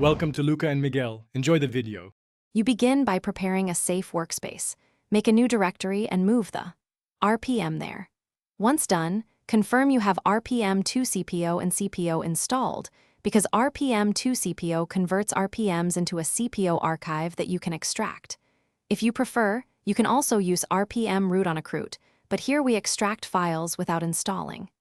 Welcome to Luca and Miguel. Enjoy the video. You begin by preparing a safe workspace. Make a new directory and move the RPM there. Once done, confirm you have RPM2CPO and CPO installed, because RPM2CPO converts RPMs into a CPO archive that you can extract. If you prefer, you can also use RPM root on accrued, but here we extract files without installing.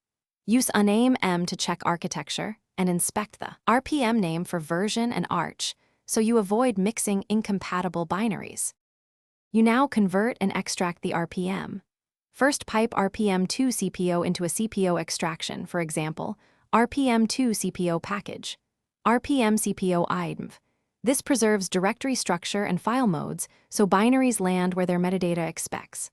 Use uname m to check architecture and inspect the RPM name for version and arch, so you avoid mixing incompatible binaries. You now convert and extract the RPM. First, pipe RPM2 CPO into a CPO extraction, for example, RPM2 CPO package, RPM CPO IDMV. This preserves directory structure and file modes, so binaries land where their metadata expects.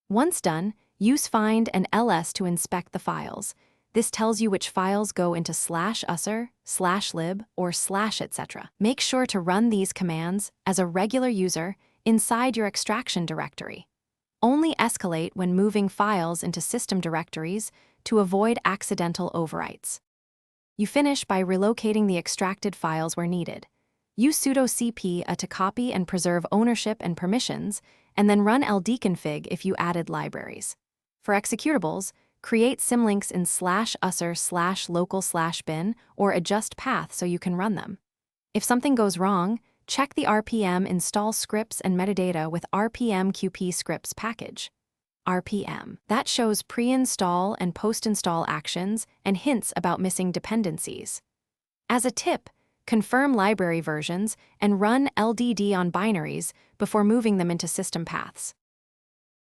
Once done, use find and ls to inspect the files. This tells you which files go into /usr, /lib, or /etc. Make sure to run these commands as a regular user inside your extraction directory. Only escalate when moving files into system directories to avoid accidental overwrites. You finish by relocating the extracted files where needed. Use sudo cp to copy and preserve ownership and permissions, and then run ldconfig if you added libraries. For executables, create symlinks in /usr /local/bin or adjust path so you can run them. If something goes wrong, check the RPM install scripts and metadata with RPM QP scripts package. RPM. That shows pre-install and post-install actions and hints about missing dependencies. As a tip, confirm library versions and run LDD on binaries before moving them into system paths.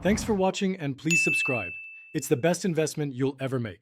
Thanks for watching and please subscribe. It's the best investment you'll ever make.